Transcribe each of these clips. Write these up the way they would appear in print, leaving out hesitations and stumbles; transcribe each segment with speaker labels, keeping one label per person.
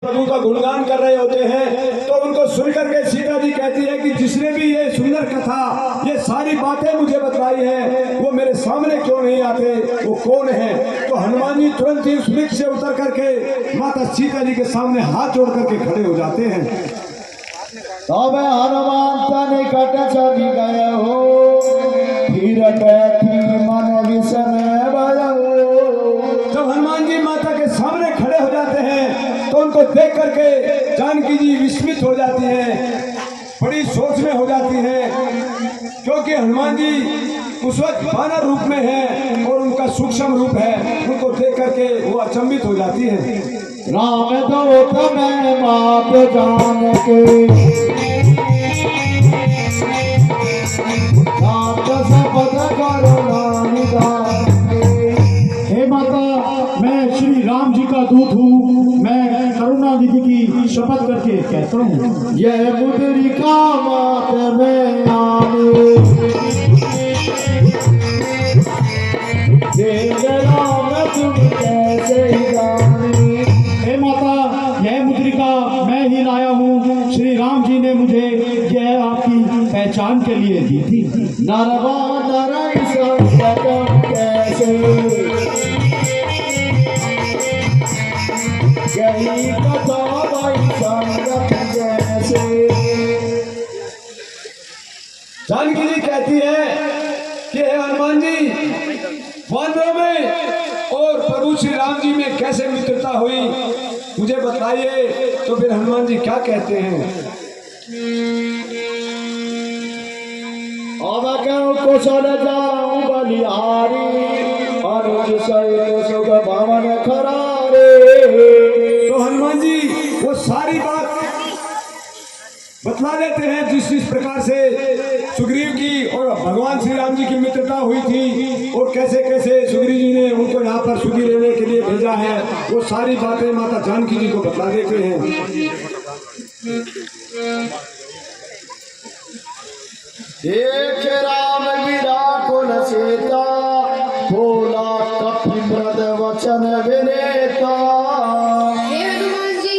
Speaker 1: प्रभु का गुणगान कर रहे होते हैं तो उनको सुनकर के सीता जी कहती है कि जिसने भी ये सुंदर कथा, ये सारी बातें मुझे बतलाई है, वो मेरे सामने क्यों नहीं आते, वो कौन है। तो हनुमान जी तुरंत ही उस वृक्ष से उतर करके माता सीता जी के सामने हाथ जोड़ करके खड़े हो जाते हैं।
Speaker 2: तब हनुमान निकट चली गए हो, फिर बैठी मन विषम भयो।
Speaker 1: जब हनुमान जी माता के सामने खड़े हो जाते हैं तो उनको देख करके जानकी जी विस्मित हो जाती हैं, बड़ी सोच में हो जाती हैं, क्योंकि हनुमान जी उस वक्त वानर रूप में हैं और उनका सूक्ष्म रूप है। उनको देख करके वो अचंभित हो जाती हैं।
Speaker 2: राम दूत में मात जान के, रात शपथ करुणा निधान के।
Speaker 3: हे माता, मैं श्री राम जी का दूत हूँ। मैं करुणा निधि की शपथ करके कहता हूँ,
Speaker 2: यह मुद्रिका मात में आने, देख राम तुम कैसे जाने।
Speaker 3: हे माता, यह मुद्रिका मैं ही लाया हूँ। श्री राम जी ने मुझे यह आपकी पहचान के लिए दी थी।
Speaker 2: नरवा नर संकटम कैसे, यही कथा भाई संगत जैसे।
Speaker 1: जानकी जी कहती है कि हे हनुमान जी, वानरों में और प्रभु श्री राम जी में कैसे मित्रता हुई, मुझे बताइए। तो फिर हनुमान जी क्या कहते हैं?
Speaker 2: अब क्यों कुशल जाऊं बलिहारी, अनुज सहित सुख भवन खरारे।
Speaker 1: तो हनुमान जी वो सारी बात बतला देते हैं जिस प्रकार से सुग्रीव की और भगवान श्री राम जी की मित्रता हुई थी और कैसे कैसे सुग्रीव जी ने उनको यहाँ पर सुधी लेने के लिए भेजा है। वो सारी बातें माता जानकी जी को बतला देते हैं।
Speaker 2: देख राम विराकुल सीता, बोला कपिमृत वचन विनेता।
Speaker 4: हे हनुमान जी,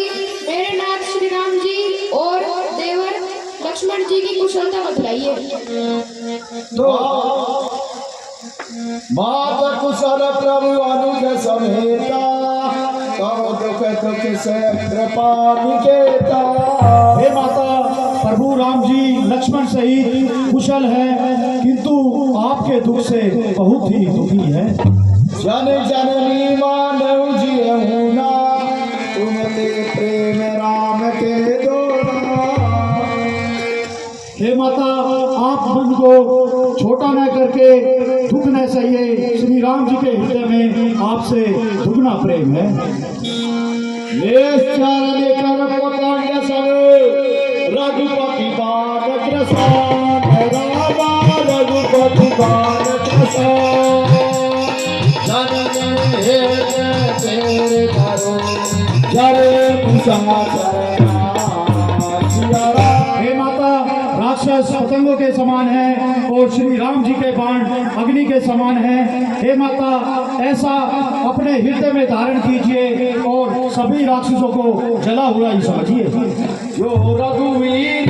Speaker 4: मेरे नाथ श्री राम जी और देवर लक्ष्मण जी की कुशलता बतलाइए।
Speaker 2: तो मात कुशल प्रभु अनुज समेता, तब दुख दुख से कृपा निकेता।
Speaker 3: हे माता, प्रभु राम जी लक्ष्मण सहित कुशल है, किंतु आपके दुख से बहुत ही दुखी है।
Speaker 2: जन जननी मानव जी ना, तुम ते प्रेम राम के दोना।
Speaker 3: हे माता, आप मन को छोटा न करके दुख न सहिए। श्री राम जी के हृदय में आपसे दुगना प्रेम है।
Speaker 2: निश्चर लेकर पतंग समय, रघुपति बाण प्रसाद। रामा रघुपति बाण प्रसाद, जनन हेत तेरे करो, जरे कुशा चरना।
Speaker 3: हे माता, राक्षस पतंगों के समान है और श्री राम जी के बाण अग्नि के समान है। हे माता, ऐसा अपने हृदय में धारण कीजिए और सभी राक्षसों को जला हुआ ही समझिए।
Speaker 2: जो रघुवीर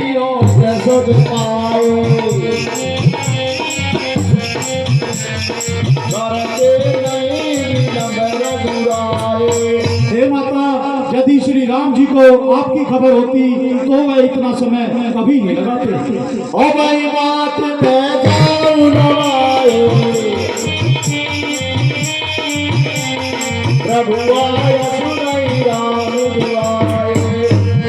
Speaker 2: सुख पाए, करते नहीं नगर रघुराए।
Speaker 3: हे माता, यदि श्री राम जी को आपकी खबर होती तो वह इतना समय कभी नहीं लगाते।
Speaker 2: ओ भाई बात में जाऊं नवाए, प्रभु आया सुनाई राम दुआए।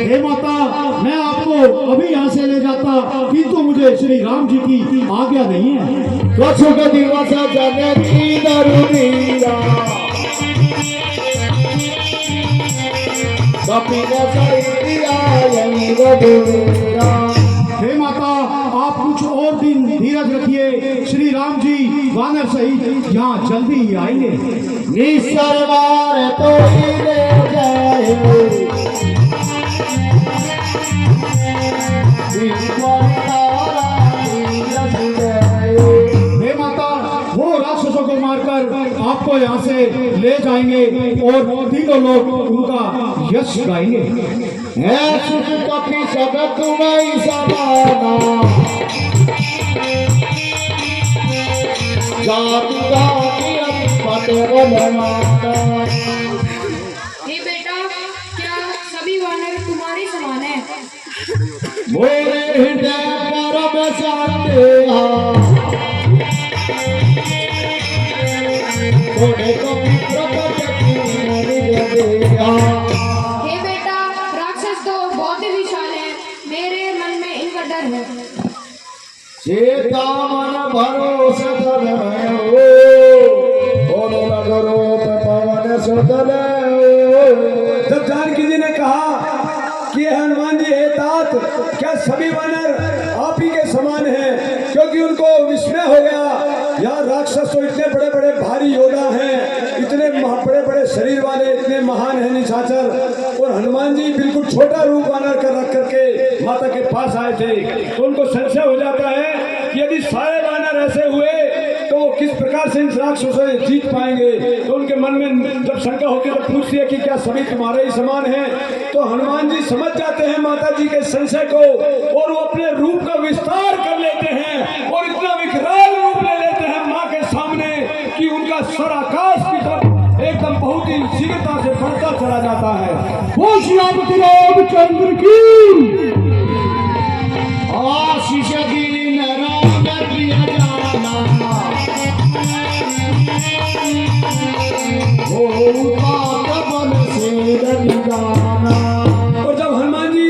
Speaker 3: हे माता, मैं आपको अभी यहाँ से ले जाता, किंतु मुझे श्री राम जी की आज्ञा नहीं है।
Speaker 2: कछुक दिवस जननी दरुदिया, कपिल सरिया यही रघुवीरा।
Speaker 3: हे माता, आप कुछ और दिन धीरज रखिए। श्री राम जी वानर सहित यहाँ जल्दी ही आएंगे।
Speaker 2: निसरवार तो ही ले जाए,
Speaker 3: हे माता, वो राक्षसों को मारकर आपको आपको यहाँ से ले जाएंगे और तीनों लोग उनका यश गाएंगे।
Speaker 2: है सुख कपि जगत में समाना जाति जाति पटेल माता।
Speaker 4: हे बेटा, क्या सभी वानर तुम्हारे समान है?
Speaker 2: मोरे हृदय परम शांति थोड़े कपि प्रकट
Speaker 4: हे बेटा, राक्षस तो बहुत ही विशाल है, मेरे मन में इनका डर है।
Speaker 2: सीता मन भरोसे तब बोलो नगरो पवन सुतल।
Speaker 1: जब जानकी जी ने कहा कि हनुमान जी हे तात, क्या सभी वानर आप ही के समान हैं? क्योंकि उनको विस्मय हो गया, यार राक्षस तो इतने बड़े बड़े भारी योद्धा हैं, इतने बड़े बड़े शरीर वाले, इतने महान हैं निशाचर, और हनुमान जी बिल्कुल छोटा रूप वानर कर रख करके माता के पास आए थे। तो उनको संशय हो जाता है कि यदि सारे वानर ऐसे हुए तो वो किस प्रकार से इस राक्षस से जीत पाएंगे। तो उनके मन में जब शंका होती है तो पूछती है कि क्या सभी तुम्हारे ही समान हैं? तो हनुमान जी समझ जाते हैं माता जी के संशय को, और वो अपने रूप का विस्तार कर लेते हैं और इतना विकराल रूप ले लेते हैं माँ के सामने कि उनका सर आकाश की तरफ एकदम बहुत ही शीघ्रता से बढ़ता चला जाता है।
Speaker 3: वो श्रीपति रामचंद्र की
Speaker 2: आशीष दीन राम प्रिय जाना बन से जाना।
Speaker 1: और जब हनुमान जी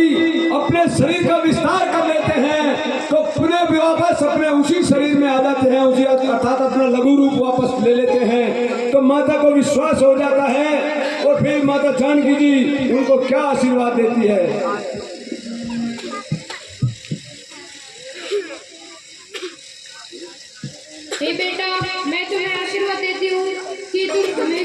Speaker 1: अपने शरीर का विस्तार कर लेते हैं तो पुनः वापस अपने उसी शरीर में आ जाते हैं, उसी अर्थात अपना लघु रूप वापस ले लेते हैं। तो माता को विश्वास हो जाता है और फिर माता जानकी जी उनको क्या आशीर्वाद देती है।
Speaker 4: हे बेटा, मैं तुम्हें आशीर्वाद देती हूँ कि तुम हमेशा